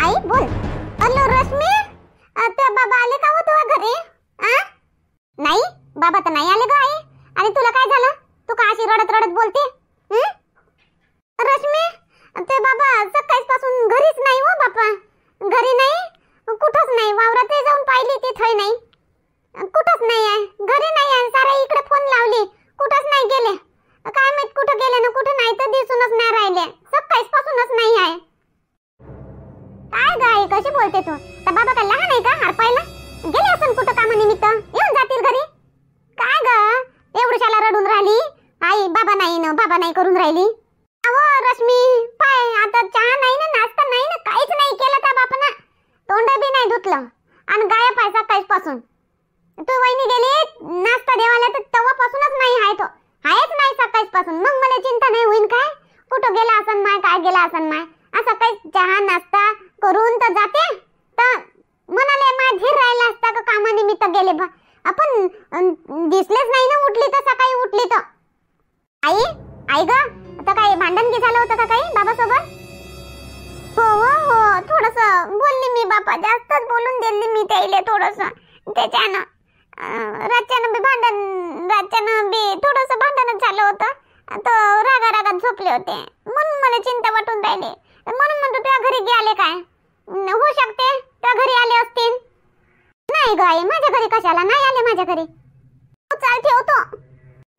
आई बोल. हॅलो रश्मी, ते बाबा आले का हो तुझ्या घरी? नाही बाबा तर नाही आले ग आई. आणि तुला काय झालं? तू का अशी रडत रडत बोलते? रश्मी, ते बाबा सकाळीच पासून घरीच नाही हो बापा. घरी नाही, कुठंच नाही. वावरात जाऊन पाहिली तिथे नाही, कुठंच नाही आहे. घरी नाही आहे. सारा इकडे फोन लावली, कुठंच नाही गेले. काय माहित कुठं गेले ना कुठं नाही, तर दिसूनच नाही राहिले. सकाळीच पासूनच नाही आहे. काय गाय कशी बोलते तू? तर बाबा काय लहान आहे का हरपायला? गेले असन कुठं कामानिमित्त, येऊन जातील घरी. काय ग एवढ्याला रडून राहिली? आई बाबा नाही ना, बाबा नाही करून राहिली. अहो रश्मी पाय, आता चहा नाही ना, नाश्ता नाही ना, काहीच नाही केलं त्या बापानं. तोंड बी नाही धुतलं आणि गायब आहे सकाळीच पासून. तू वहिनी गेली नाश्ता देवाला तर तेव्हापासूनच नाही आहे. तो आहेच नाही सकाळीच पासून. मग मला चिंता नाही होईन काय? कुठं गेला असन माय, काय गेला असन माय. असं काही चहा नाश्ता करून तर जाते, तर म्हणाले माय धीर राहिला असता का कामानिमित्त गेले बा. आपण दिसलेच नाही ना. उठली तर सकाळी उठली तर. आई आई ग, आता काय भांडण की झालं होतं का काही बाबा सोबत? हो हो हो, थोडस बोलली मी बापा, जास्तच बोलून दिली मी त्याला थोडस. त्याच्यानं रातच्यानं बी थोडस भांडणच झालं होतं. तर रागात झोपले होते, म्हणून मला चिंता वाटून राहिली. म्हणून म्हणतो त्या घरी गेले काय? होऊ शकते त्या घरी आले असतील. नाही ग आई, माझ्या घरी कशाला नाही आले माझ्या घरी. चाल ठेवतो.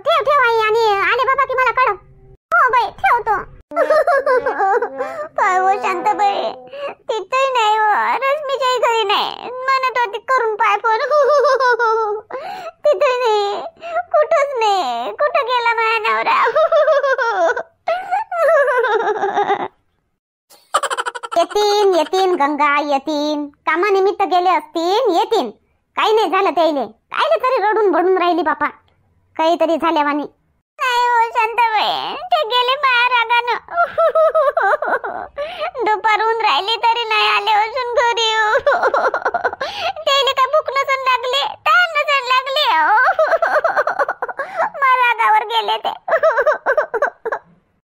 ठेव आई, आणि आले बाबा की मला कळव. हो बाई ठेवतो. काय हो शांताबाई, तिथेही नाही हो, रश्मीच्याही घरी नाही. म्हणत होती करून पाय फोन. तिथे नाही, कुठंच नाही. कुठं गेला माझा नवरा? येतीन गंगा येतीन. कामानिमित्त गेले असतील, येतीन. काही नाही झालं त्याले. कायले तरी रडून बडून राहिली बापा, काहीतरी झाल्यावानी. नाही हो शांताबाई, ते गेले माया रागानं. दुपारून राहिली तरी नाही आले अजून घरी. त्याले काय भूक नसून लागले, ताण नसून लागले. मा रागावर गेले ते.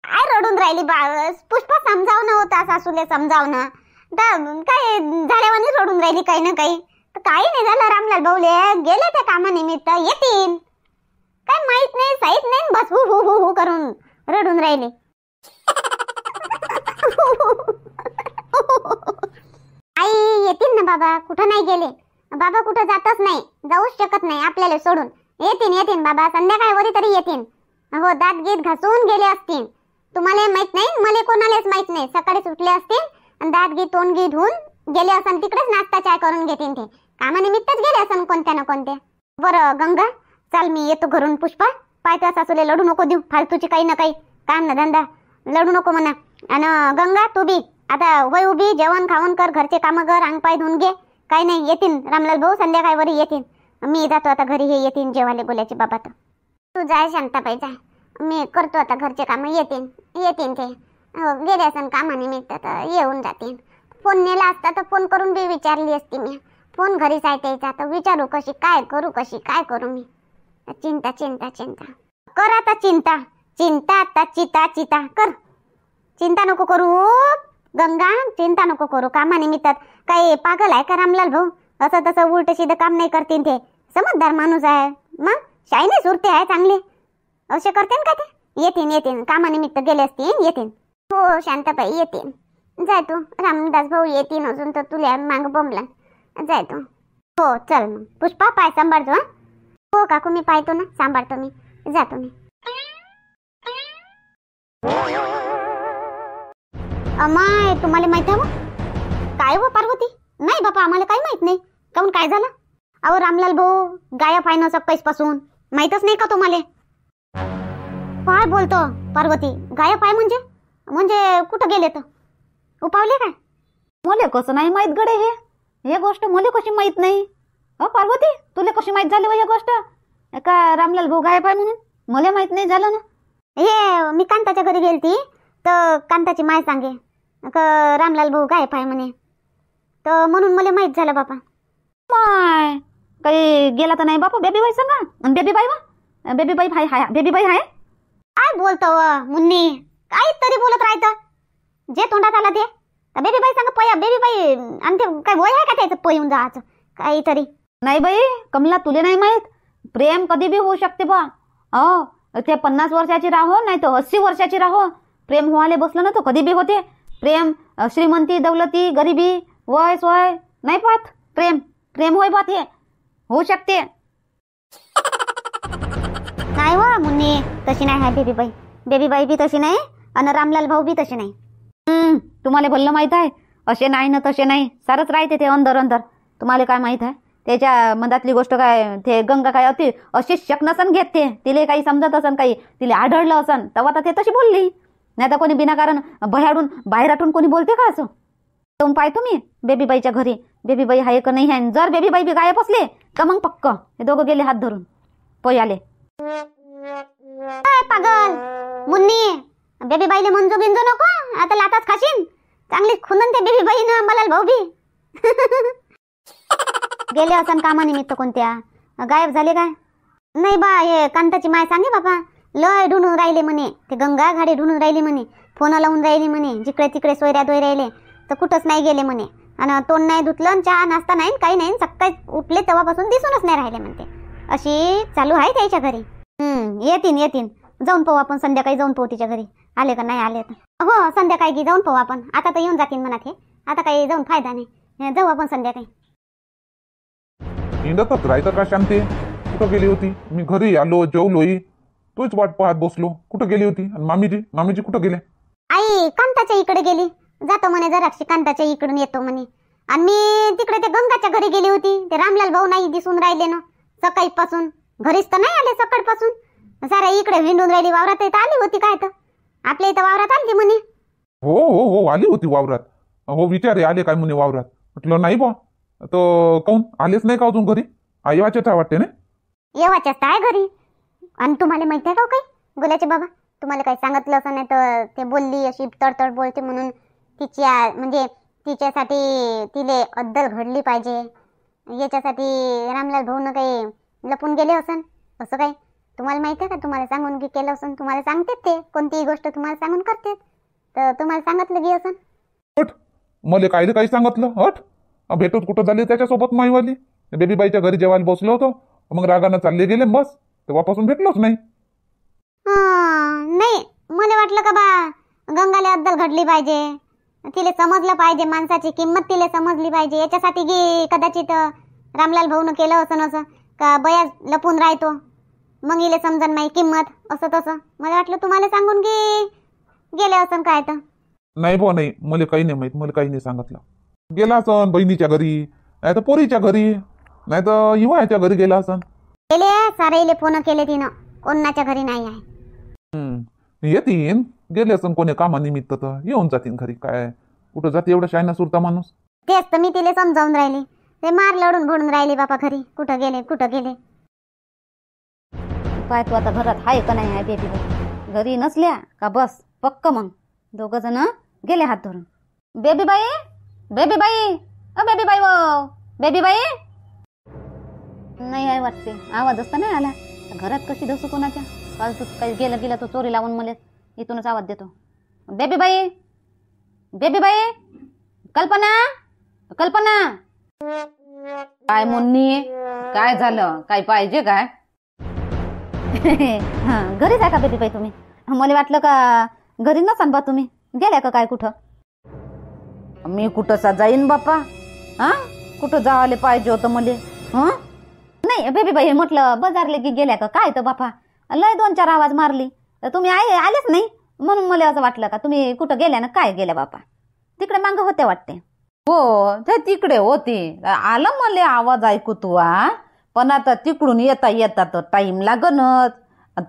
काय रडून राहिली बाळस? पुष्पा समजावणं होता सासूले, समजावणं. काय झाल्यावानी रडून राहिली काही ना काही. काही नाही झालं. रामलाल भाऊले गेले त्या कामानिमित्त, येतील. काय माहित नाही, साईत नाही, बस हु हु हु करून रडून राहिले. आई येतील ना बाबा, कुठं नाही गेले. बाबा कुठं जातच नाही, जाऊच शकत नाही आपल्याला सोडून. येतील बाबा, संध्याकाळवरी तरी येतील. हो, दात गीत घासून गेले असतील. तुम्हाला माहित नाही, मला कोणालाच माहित नाही. सकाळी सुटले असतील आणि दात गीत तोंड गीत धुवून गेले असन, तिकडेच नाश्ता चाय करून घेतील. ते कामानिमित्तच गेले असन कोणत्या ना कोणत्या. बरं गंगा चल, मी येतो घरून. पुष्पा पाय तुझ्या सासूले लढू नको देऊ फालतूची काही ना काही काम ना धंदा, लढू नको म्हणा. आणि गंगा तू बी आता वय उभी, जेवण खावण कर, घरचे कामं कर, अंग पाय धुवून घे. काही नाही, येतील रामलाल भाऊ संध्याकाळवरी येतील. मी जातो आता घरी, हे येतील जेवाले बोलायचे बाबा. तर तू जाय शांताबाई जाय, मी करतो आता घरचे कामं. येतील ते. हो, गेले असन कामानिमित्त तर येऊन जातील. फोन नेला असता तर फोन करून बी विचारली असती मी. फोन घरीच आहे त्याचा, तर विचारू कशी काय करू मी. चिंता कर आता. चिंता आता चिता कर. चिंता नको करू गंगा, चिंता नको करू. कामानिमित्तात काही पागल आहे का रामलाल भाऊ? असं तसं उलट सीधं काम नाही करतील. ते समजदार माणूस आहे, मग शायनी सुरते आहे चांगले. असे करते का ते? येतील कामानिमित्त गेले असतील, येतील. हो शांताबाई येतील. जाय तू, रामदास भाऊ येतील अजून तर तुला माग बोंबला. जाय तू. हो चल मग. पुष्पा पाय सांभाळतो. हो काकू मी पाहतो ना, सांभाळतो मी. जातो मी. अमाय तुम्हाला माहित आहे काय हो पार्वती? नाही बापा, आम्हाला काही माहित नाही. काऊन काय झालं? अहो रामलाल भाऊ गायब आहे ना सकाळीच पासून, माहीतच नाही का तुम्हाला? काय बोलतो पार्वती? गायब आहे म्हणजे कुठं गेले? तर उपावले काय? मला कसं नाही माहित गडे हे गोष्ट मला कशी माहित नाही? पार्वती तुला कशी माहित झाली ही गोष्ट का रामलाल भाऊ गायब आहे म्हणून? मला माहित नाही झालं ना. हे मी कांताच्या घरी गेलती तर कांताची माय सांगे का रामलाल भाऊ गायब आहे म्हणे, तर म्हणून मला माहित झालं बापा. माय काही गेला तर नाही बापा? बेबीबाई सांगा. बेबीबाई हाय बेबीबाई हाय. काय बोलतो मुन्नी? काय तरी बोलत राहतं जे तोंडात आला ते. बेबी बाई सांग पया बेबी बाई आणि ते काय वय आहे का त्याचं पळून जायचं काहीतरी. नाही बाई कमला, तुले नाही माहित, प्रेम कधी बी होऊ शकते बा. हो, ते 50 वर्षाची राहो नाही तर 80 वर्षाची राहो, प्रेम व्हायला बसलं ना तर कधी बी होते प्रेम. श्रीमंती दौलती गरिबी वय सोय नाही पाहत, प्रेम प्रेम होय बात हे होऊ शकते. नाही वा मुन्नी, तशी नाही आहे बेबी बाई. बेबी बाई बी तशी नाही आणि रामलाल भाऊ बी तसे नाही. तुम्हाला भल्लं माहित आहे, असे नाही ना तसे नाही, सारच राहते ते अंदर अंदर. तुम्हाला काय माहित आहे त्याच्या मधातली गोष्ट काय? ते गंगा काय अति अशी शक नसन घेत, ते तिले काही समजत असन, काही तिले आढळलं असन तेव्हा तर ते तशी बोलली. नाही तर कोणी बिनाकारण भयाडून बाहेरातून कोणी बोलते का असं? तुम्ही पाय तुम्ही बेबीबाईच्या घरी बेबी बाई आहे का नाही आहे. जर बेबी बाई बी गायब असले का मग पक्क हे दोघं गेले हात धरून पयाले. पागल मुन्नी, बेबी बाईले मंजू गिंजू नको, आता लाताच खाशीन चांगली खुनन ते बेबी बाई ना मला भाऊ बी. गेले असन कामानिमित्त कोणत्या, गायब झाले काय? नाही बा, हे कांताची माय सांगे बापा लय ढूंढून राहिले म्हणे, ते गंगा घाडे ढूंढून राहिली म्हणे, फोन लावून राहिली म्हणे, जिकडे तिकडे सोयऱ्या दोय राहिले तर कुठंच नाही गेले म्हणे. आणि तोंड नाही धुतलं, चहा नाश्ता नाही, काही नाही, सकाळी उठले तेव्हापासून दिसूनच नाही राहिले म्हणते. अशी चालू आहे त्याच्या घरी. येतीन जाऊन पाहू आपण, संध्याकाळी जाऊन पाहू तिच्या घरी आले का नाही आले तर. हो संध्याकाळी की जाऊन पाहू आपण, आता तर येऊन जातील म्हणत हे, आता काही जाऊन फायदा नाही, जाऊ आपण संध्याकाळी. हिंडतच राहायचं का शांती? कुठं गेली होती? मी घरी आलो, जेवलोय, तूच वाट पाहत बसलो. कुठं गेली होती? आणि मामीजी कुठं गेले? आई कांताच्या इकडे गेली, जातो म्हणे जराशी कांताच्या इकडून येतो म्हणे. आणि मी तिकडे ते गंगाच्या घरी गेली होती, ते रामलाल भाऊ नाही दिसून राहिले ना सकाळीपासून, घरीच तर नाही आले सकाळपासून, साऱ्या इकडे हिंडून राहिली. वावरात इथं आली होती काय तर, आपल्या इथं वावरात आली म्हणे. हो आली होती वावरात. हो विचारे आले काय म्हणे वावरात. म्हटलं नाही बा, तर काऊन आलेच नाही का अजून घरी? येवाचेच आहे वाटते ना? येवाच्याच आहे घरी. आणि तुम्हाला माहित आहे का काही गोल्याचे बाबा, तुम्हाला काही सांगितलं असं नाही तर ते बोलली अशी तडतड बोलते म्हणून तिच्या म्हणजे तिच्यासाठी तिले अद्दल घडली पाहिजे, याच्यासाठी रामलाल भाऊनं काही लपून गेले असन असं काही तुम्हाला माहिती आहे का? तुम्हाला सांगून की केलं असन, तुम्हाला सांगतेत ते कोणतीही गोष्ट तुम्हाला सांगून करतेत, तर तुम्हाला सांगितलं की असन. हट, मला कायले काही सांगितलं? हट, भेटत कुठं झाली त्याच्यासोबत माईवाली? बेबीबाईच्या घरी जेवायला बसलो होतो, मग रागानं चालले गेले बस, तेव्हापासून भेटलोच नाही. नाही मला वाटलं का बा गंगाला अद्दल घडली पाहिजे, तिले समजलं पाहिजे, माणसाची किंमत तिले समजली पाहिजे, याच्यासाठी की कदाचित रामलाल भाऊनं केलं असं असं का बया लपून राहतो, मग इले समजन नाही किंमत असं तसं. मला वाटलं तुम्हाला सांगून की गेले असं काय तर. नाही बा नाही, मला काही नाही माहित, मला काही नाही सांगितलं. गेला असन बहिणीच्या घरी, नाही तर पोरीच्या घरी, नाही तर युवाच्या घरी गेला असन. गेले सारे इले फोन केले तिनं, कोणाच्या घरी नाही आहे. येतीन, गेले असन कोणी कामानिमित्त तर येऊन जातीन घरी. काय कुठं जाते एवढा शायना सुरता माणूस? तेच तर मी तिले समजावून राहिली, ते मार लढून भडून राहिली बापा घरी, कुठं गेले. पाय तू आता घरात आहे का नाही आहे बेबी बाई? घरी नसल्या का बस पक्क मग दोघ जण गेले हात धरून. बेबी बाई बेबी बाई बेबी बाई वो बेबी बाई नाही आहे वाटते, आवाज असता नाही आला. घरात कशी दसू कोणाच्या? काल तू काही गेला तो चोरी लावून मला इथूनच आवाज देतो. बेबी बाई कल्पना काय मुन्नी, काय झालं? काय पाहिजे काय? घरीच आहे का बेबी बाई तुम्ही? मला वाटलं का घरी नसाल बा, तुम्ही गेल्या का काय कुठं? मी कुठं जाईन बापा, कुठं जावाले पाहिजे होतं मले. नाही बेबी बाई म्हटलं बाजारले की गेल्या का काय तर बापा, लय 2-4 आवाज मारली तर तुम्ही आलेच नाही, म्हणून मला असं वाटलं का तुम्ही कुठं गेल्या ना काय गेल्या बापा. तिकडे मागं होते वाटते. हो ते तिकडे होती, आलं मला आवाज ऐकू तू पण आता तिकडून येता तर टाइम लागनच.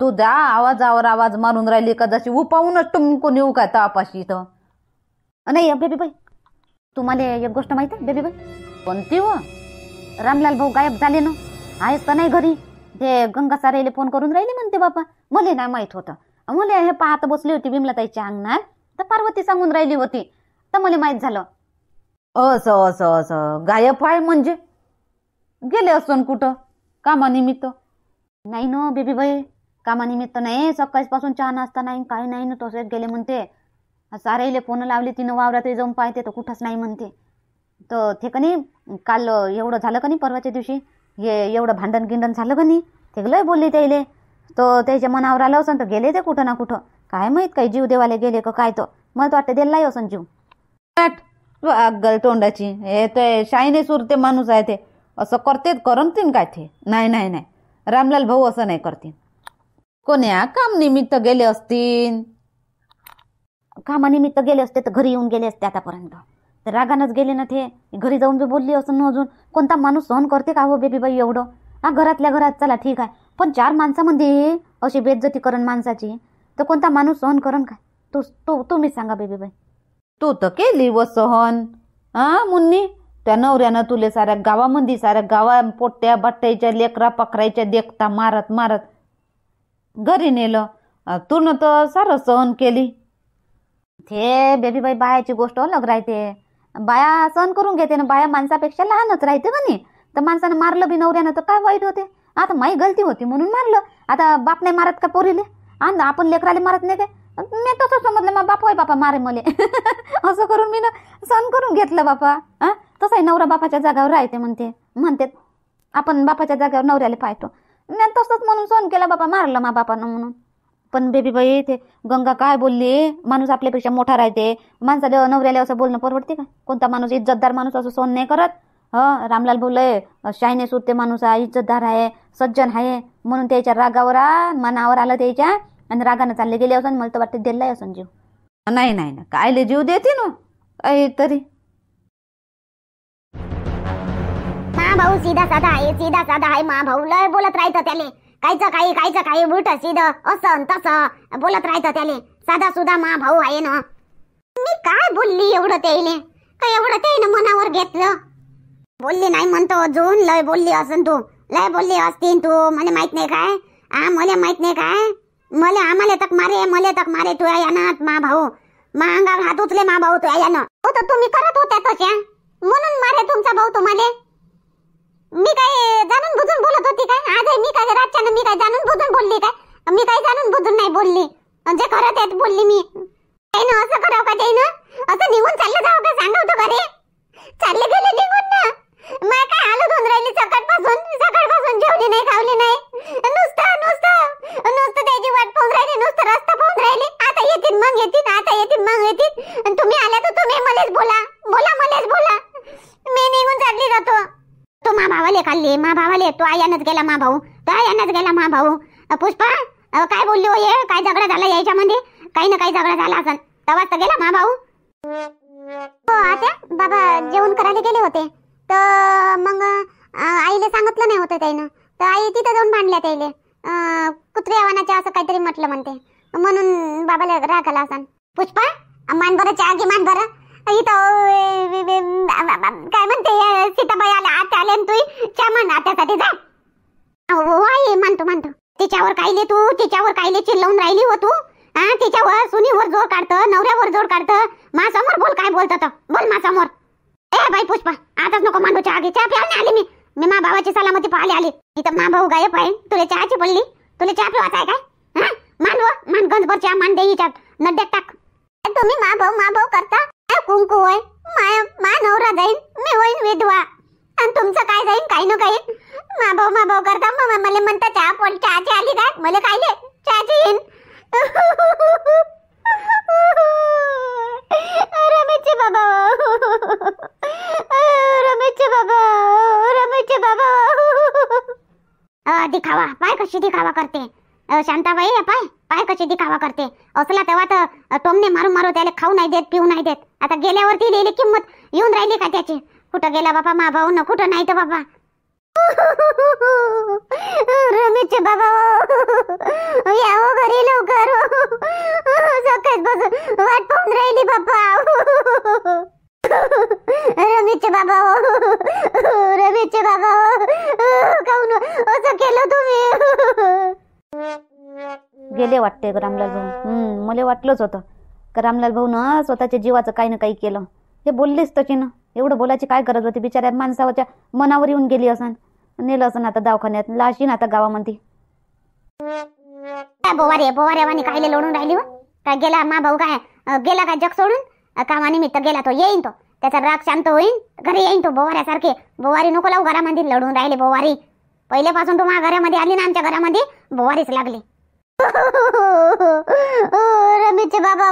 तू जा आवाजावर आवाज मारून राहिली का जशी उपावूनच टुमकून येऊ का तापाशी तर. नाही बेबी बाई तुम्हाला एक गोष्ट माहिती आहे बेबी बाई? कोणती हो? रामलाल भाऊ गायब झाले ना, आहेच तर नाही घरी. ते गंगा सारेले फोन करून राहिले म्हणते बापा, मला नाही माहित होतं. मला हे पाहत बसली होती विमलाताईच्या अंगणात, तर पार्वती सांगून राहिली होती तर मला माहित झालं. असं गायब आहे म्हणजे गेले असून कुठं कामानिमित्त? नाही ना बेबी बाई, कामानिमित्त नाही, सकाळपासून चहा नाश्ता नाही, काही नाही ना, तसेच गेले म्हणते. सारेले फोन लावले तिनं वावरात जाऊन पाहते तर कुठंच नाही म्हणते. तर ते कनी काल एवढं झालं का नाही परवाच्या दिवशी हे एवढं भांडण गिंडण झालं का नाही ते लय बोलली त्याले. तो त्याच्या मनावर आलं असं तर गेले ते कुठं ना कुठं काय माहीत काही जीव देवाले गेले का काय. तो मला तर वाटतं दिलाही असं जीव. अग्गल तोंडाची हे ते शाईने सुरते माणूस आहे ते असं करते करमतीन काय ते. नाही नाही नाही रामलाल भाऊ असं नाही करतील. कोण्या काम निमित्त गेले असतील. कामानिमित्त गेले असते तर घरी येऊन गेले असते आतापर्यंत. तर रागानंच गेले ना ते. घरी जाऊन बी बोलली असं ना अजून. कोणता माणूस सहन करते का हो बेबीबाई एवढं. घरातल्या घरात चला ठीक आहे पण 4 माणसामध्ये अशी बेइज्जती करण माणसाची तर कोणता माणूस सहन करण काय. तुम्हीच सांगा बेबीबाई. तू तर केली व सहन मुन्नी. त्या नवऱ्यानं तुले साऱ्या गावामध्ये साऱ्या गावा पोट्या बट्ट्याच्या लेकरा पकरायच्या देखता मारत मारत घरी नेलं. तू न तर सारं सहन केली. ते बेबीबाई बायाची गोष्ट अलग राहते. बाया सहन करून घेते ना. बाया माणसापेक्षा लहानच राहते का नाही. तर माणसानं मारलं बी नवऱ्यानं तर काय वाईट होते. आता माही गलती होती म्हणून मारलं. आता बाप नाही मारत का पोरीले. आपण लेकराले मारत नाही काय. मी तसं समजलं मग बाप होय बापा मारे मले असं करून मी ना सहन करून घेतलं बापा. तसंही नवरा बापाच्या जागावर राहते म्हणते आपण बापाच्या जागावर नवऱ्याला पाहतो. मी तसंच म्हणून सहन केला बापा मारलं मा बापानं म्हणून. पण बेबीबाई ते गंगा काय बोलली. माणूस आपल्यापेक्षा मोठा राहते. माणसाला नवऱ्याला असं बोलणं परवडते का. कोणता माणूस इज्जतदार माणूस असं सहन नाही करत. रामलाल बोलले शाईने सुरते माणूस आहे इज्जतदार आहे सज्जन आहे म्हणून त्याच्या रागावर मनावर आलं त्याच्या आणि रागानं चालले गेले असं. मला तर वाटतं दिलाय असं जीव. नाही नाही ना कायले जीव देते ना तरी. मा भाऊ सीधा साधा आहे. मा भाऊ लय बोलत राहतं त्याले. कायचं काही उलट सीधं असं तसं बोलत राहतं त्याले. साधा सुधा मा भाऊ आहे ना. मी काय बोलली एवढं त्याले. काय एवढं त्याने मनावर घेतलं. बोलली नाही म्हणतो अजून. लय बोलली असन तू. लय बोलली असतीन तू. मला माहित नाही काय. मला माहित नाही काय. आम्हाला तक मारे तू यानं मा भाऊ. मा अंगावर हात उचले मा भाऊ तू यानं. हो तर तुम्ही करत होत्या तशा म्हणून मारे तुमचा भाऊ तुम्हाला. मी काय जाणून बुजून बोलत होती काय. आज मी काय रातच्यानं मी काय जाणून बुजून बोलली काय. मी काय जाणून बुजून नाही बोलली. जे खरं त्यात बोलली मी. त्यानं असं करावं का. त्यानं असं निघून चाललं जावं का सांगा होतं घरी. चालले गेले निघून ना. मग काय हालत होऊन राहिली सकाळपासून जेवली नाही खावली नाही. नुसतं त्याची वाट पाहून राहिली. नुसतं रस्ता पाहून राहिली. आता येतील मग येतील. आणि तुम्ही आल्या तर तुम्ही मलेच बोला मलेच बोला. मी निघून चालली जातो. तो मा भावाले खाल्ली. मा भावाले तो आयानच गेला मा भाऊ. पुष्पा काय बोलली हो ये. काय झगडा झाला याच्यामध्ये. काही ना काही झगडा झाला असन तेव्हाच तर गेला मा भाऊ. हो आता बाबा जेवण करायला गेले होते तर मग आईला सांगितलं नाही होतं त्यानं. तर आई तिथं जाऊन भांडल्या त्याले. कुत्रे आव्हानाचे असं काहीतरी म्हटलं म्हणते म्हणून बाबाला राग आला असन. पुष्पा मान बरं चहा घे मान बरं. इथं काय म्हणते सीताबाई आत्या आले तू चहा मान आत्यासाठी जा. हो आई मानतो. तिच्यावर कायले चिल्लावून राहिली हो तू. तिच्यावर सुनीवर जोर काढतं नवऱ्यावर जोर काढतं. माझ्यासमोर बोल काय बोलत बोल माझ्यासमोर. ए बाई पुष्पा आताच नको मांडू चहा घे. चहा प्यायला आली मी मा भावाची सलामती पाहायला आली. इथं मा भाऊ गायब आहे. तुला चहाची पडली. तुला चहा पिवायचा आहे काय. मान गंजभर चहा मान दे हिच्यात नड्यात टाक. तुम्ही मा भाऊ करता. कुंकू होय मा नवरा जाईन मी होईन विधवा आणि तुमचं काय जाईन काही न काही. मा भाऊ करता मला म्हणता चहाची आली काय. मला कायले चहाची येईन. रमेशचे बाबा दिखावा पाय कशी दिखावा करते. शांताबाई पाय कशी दिखावा करते. असला तेव्हा तर टोमने मारू त्याला खाऊ नाही देत पिऊ नाही देत. आता गेल्यावरती लिहिली किंमत येऊन राहिली का त्याची. कुठं गेला बाबा मा भाऊ न कुठं नाही तर बाबा. रमेशचे बाबा या हो घरी लवकर. सकाळच बसून वाट पाहून राहिली बाबा. रमेशचे बाबा काऊन असं केलं तुम्ही. गेले वाटते रामलाल भाऊ. मला वाटलंच होतं का रामलाल भाऊ ना स्वतःच्या जीवाचं काही ना काही केलं. हे बोललीच तशी ना. एवढं बोलायची काय गरज होती. बिचाऱ्या माणसाच्या मनावर येऊन गेली असन. नेलं असं आता दवाखान्यात लाशीन आता गावामध्ये. बोवाऱ्यावानी कायले लोडून राहिली हो. काय गेला मा भाऊ काय गेला का जग सोडून? कामानिमित्त गेला तो, येईन तो, त्याचा राग शांत होईन, घरी येईन तो बोवाऱ्यासारखे. बोवारी नको लावू घरामध्ये, लढून राहिले बोवारी. पहिल्यापासून तो माझ्या घरामध्ये आली ना, आमच्या घरामध्ये बोवारीच लागली. रमेशचे बाबा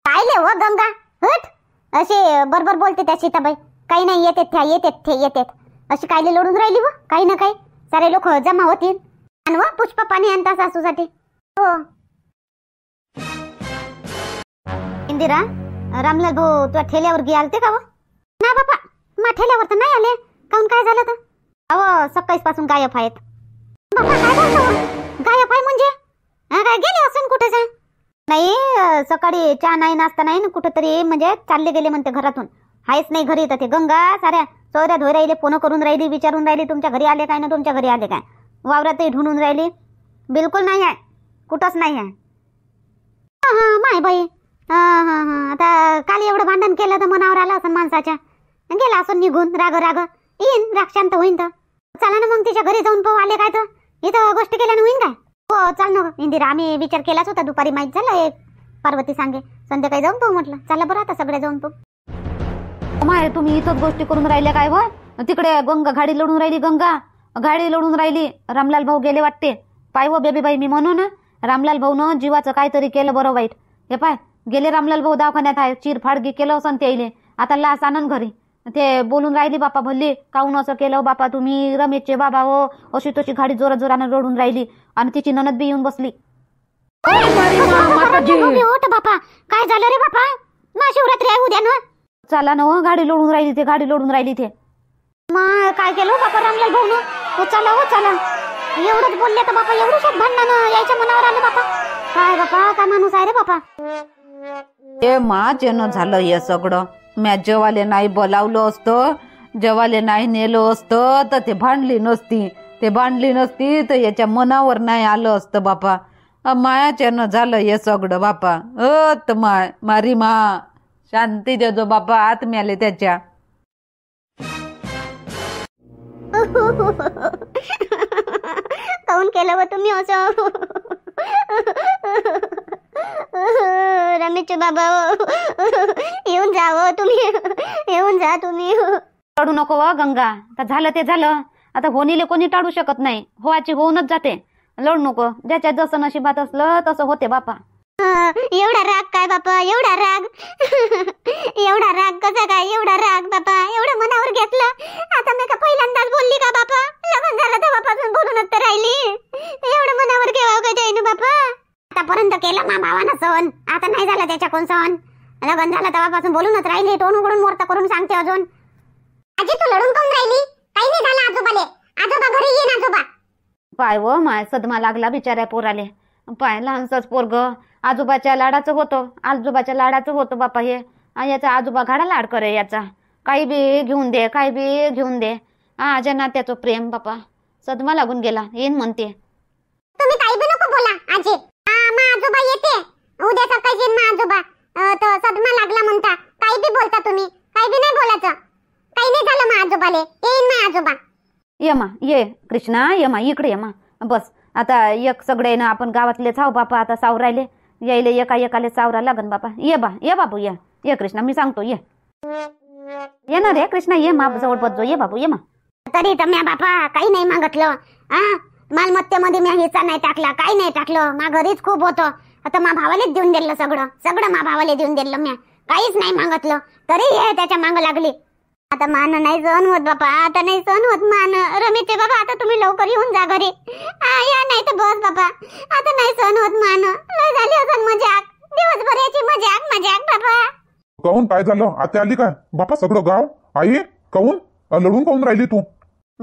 कायले हो गंगा, हट अशी बरोबर बोलते त्या सीताबाई. काही नाही, येतेत अशी कायले लढून राहिली व? काही ना काही सारे लोक जमा होतील आणि व पुष्प पाणी आणता सासूसाठी. हो इंदिरा, रामलाल भाऊ तुझ्या ठेल्यावर आलते का व? ना बापा, मा ठेल्यावर तर नाही आले. काऊन, काय झालं तर? अहो सकाळीच पासून गायब आहेत बापा. काय बोलतो? गायब आहे म्हणजे काय गेले असून कुठे जा? नाही, सकाळी चहा नाही, नाश्ता नाही ना, कुठंतरी म्हणजे चालले गेले म्हणते घरातून. आहेच नाही घरी. तर ते गंगा साऱ्या चोऱ्या धोय राहिले, फोन करून राहिली, विचारून राहिली तुमच्या घरी आले काय ना, तुमच्या घरी आले काय. वावरातही ढूंढून राहिली, बिलकुल नाही आहे, कुठंच नाही आहे. हा माय बाई, आता काल एवढं भांडण केलं तर मनावर आलं असं माणसाच्या. गेला असं निघून, राग येईन, राग शांत होईन. तर चला ना मग तिच्या घरी जाऊन पाहू आले काय तर. इथं गोष्टी केल्यानं होईन काय? हो चाल ना इंदिरा, आम्ही विचार केलाच होता दुपारी, माहीत झालं एक पार्वती सांगे संध्याकाळी जाऊन पाहू म्हटलं. चला बरं आता सगळे जाऊन पाहू. माय तुम्ही इथंच गोष्टी करून राहिल्या काय व? तिकडे गंगा गाडी लढून राहिली, गंगा गाडी लढून राहिली. रामलाल भाऊ गेले वाटते. पाय व बेबी बाई, मी म्हणू ना रामलाल भाऊनं जीवाचं काहीतरी केलं बरं वाईट. हे पाय गेले रामलाल भाऊ दवाखान्यात आहे, चिरफाडगी केलं असं ते येईल. आता लास आनंद घरी. ते बोलून राहिली बापा भल्ली, काहून असं केलं बापा तुम्ही, रमेशचे बाबा हो, अशी तशी गाडी जोरानं रडून राहिली. आणि तिची ननद बी येऊन बसली. ओट बापा, काय झालं रे बापा? महाशिवरात्री आहे उद्या ना. चला ना, गाडी लोडून राहिली ते, गाडी लोडून राहिली ते. मग काय केलं बापा रामलाल भाऊ न? हो चला एवढंच बोलले तर बापा, एवढंच भांडणानं यायच्या मनावर आलं बापा. काय बापा, काय माणूस आहे रे बापा. हे माझ्यानं झालं हे सगळं. म्या जेवाले नाही बोलावलं असतं, जेवाले नाही नेलं असतं तर ते भांडली नसती तर याच्या मनावर नाही आलं असतं बापा. मायाच्यानं झालं हे सगळं बापा. मारी मा शांती देजो बापा आत्म्याले त्याच्या. काऊन केलं व तुम्ही असं? रमेशचे बाबा येऊन जा तुम्ही, येऊन जा तुम्ही. टाळू नको व गंगा, आता झालं ते झालं. आता होणीले कोणी टाळू शकत नाही, होवाची होऊनच जाते. लढू नको, ज्याच्या जसं नशिबात असलं तसं होते बापा. एवढा राग काय बापा, एवढा राग एवढा राग कसा काय? एवढा राग बापा, एवढं मनावर घेतलं. आता मी का पहिल्यांदाच बोलली का बापा? लग्न झालं तेव्हापासून बोलूनच तर राहिली. एवढं मनावर घेवावं का जाईन बापा? आतापर्यंत केलं मा भावानं सहन, आता नाही झालं त्याच्याकडून सहन. लग्न झालं तेव्हापासून बोलूनच राहिली, तोंड उघडून मोर्चा करून सांगते अजून. आजी तू लढून कोण राहिली? काही नाही झालं आजोबाले. आजोबा घरी येईन आजोबा. पाय व माय सदमा लागला बिचाऱ्या पोराले. पाय लहानसंच पोरग आजोबाच्या लाडाचं होतं बापा. हे याचा आजोबा घाडा लाड करे याचा. काही बी घेऊन दे. आजा नात्याचं प्रेम बापा. सदमा लागून गेला, येईन म्हणते. तुम्ही काही बी नको बोला आजी. मा आजोबा येते उद्या सकाळी येईन मा आजोबा. तो सदमा लागला म्हणता, काही बी बोलता तुम्ही, काही बी नाही बोलायचं. काही नाही झालं मा आजोबाले, येईन मा आजोबा. ये कृष्णा, इकडे ये मा. बस आता एक सगळे ना आपण गावातलेच आहो बापा. आता सावरायले यायले एकाले सावरा लागन बापा. ये बाबू ये कृष्णा, मी सांगतो ये ना रे कृष्णा, ये मा जवळ बसजो. ये बाबू ये मा. तरी तर म्या बापा काही नाही मागितलं. मालमत्तेमध्ये म्या हिस्सा नाही टाकला, काही नाही टाकलं. मा घरीच खूप होतं. आता मा भावालेच देऊन दिलं, सगळं मा भावाले देऊन दिलं. म्या काहीच नाही मागितलं, तरी हे त्याच्या मागं लागली. आता मान नाही सहन होत बापा, आता नाही सहन होत मान. रमेशचे बाबा आता तुम्ही लवकर येऊन जा घरी. या नाही तर बस बापा, आता नाही सहन होत मान. लय झाली असन मजाक, दिवसभर याची मजाक बापा. काहून काय झालं? आते आली काय बापा? सगळं गाव आई काहून लढून काहून राहिली तू?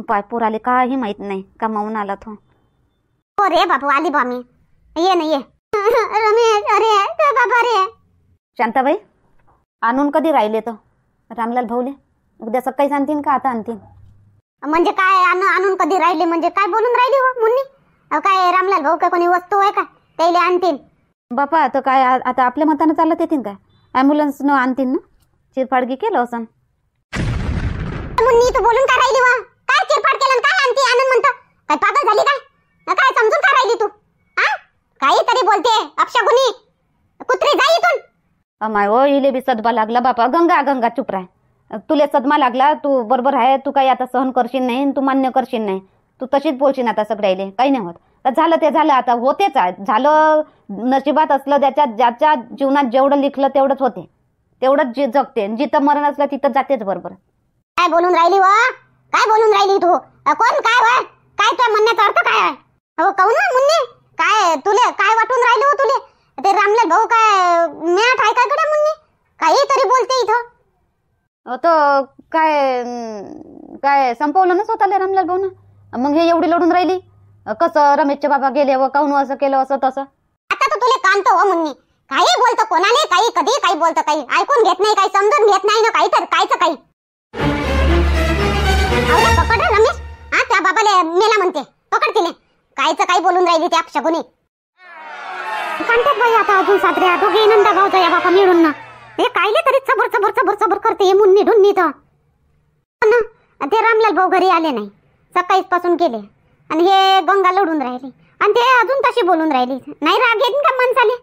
पाय पोराले काही माहित नाही, कमावून आला तो. हो रे बापू, आली बा मी. ये ना ये. रमेश, अरे बाबा रे. शांताबाई, आणून कधी राहिले तो रामलाल भाऊले? उद्या सकाळी आणतीन का आता आणतीन? म्हणजे काय आणून कधी राहिले म्हणजे काय बोलून राहिली हो मुन्नी? काय रामलाल भाऊ काय कोणी वस्तू आहे का त्याला आणतीन? बापा आता काय, आता आपल्या मतानं चालत येतील काय? ॲम्ब्युलन्स न आणतीन ना. चिरफाडगी केलं असं. मुन्नी तू बोलून काय राहिली वा? काय चिरफाड केलं, काय आणती आणून म्हणतो? काय पागल झाली काय? काय समजून काय राहिली तू? काहीतरी बोलते अपशकुनी. कुत्री जा इथून. अमाय ओ इले बी सदमा लागला बापा. गंगा गंगा चुप राह. तुले सदमा लागला, तू बरोबर आहे. तू काही आता सहन करशील नाही, तू मान्य करशील नाही. तू तशीच बोलशील आता सगळ्याले. काही नाही होत. तर झालं ते झालं, आता होतेच आहे. झालं नशिबात असलं ज्याच्या जीवनात जेवढं लिखलं तेवढंच होते, तेवढंच जगते. जिथं मरण असलं तिथं जातेच बरोबर. काय बोलून राहिली व? काय बोलून राहिली तू? कोण काय वय? काय तुझ्या म्हणण्याचा अर्थ काय आहे? हो कहून ना मुन्नी, काय तुले काय वाटून राहिले हो तुले? ते रामलाल भाऊ काय म्याठ आहे काय कडे मुन्नी? काहीतरी बोलते इथं. तो काय संपवलं ना स्वतःला रामलाल भाऊ ना. मग हे एवढी लढून राहिली कसं? रमेशचे बाबा गेले व काहून असं केलं असं तसं. आता तर तुले कांत हो मुन्नी. काही बोलतो कोणाले, काही कधी काही बोलतो, काही ऐकून घेत नाही, काही समजून घेत नाही ना. काही तर कायचं काही. पकड रमेश. हा त्या बाबाले मेला म्हणते. पकड तिने. कायचं काही बोलून राहिली त्या अपशकुनी. कांतात बाई आता अजून साजऱ्या दोघे नंदा भाऊचा या बापा मिळून ना. हे कायले तरी सबर सबर सबर सबर करते हे मुन्नी ढुन्नी तर. ते रामलाल भाऊ घरी आले नाही, सकाळीच पासून गेले. आणि हे गंगा लढून राहिली आणि ते अजून तशी बोलून राहिली. नाही राग येत का माणसाले?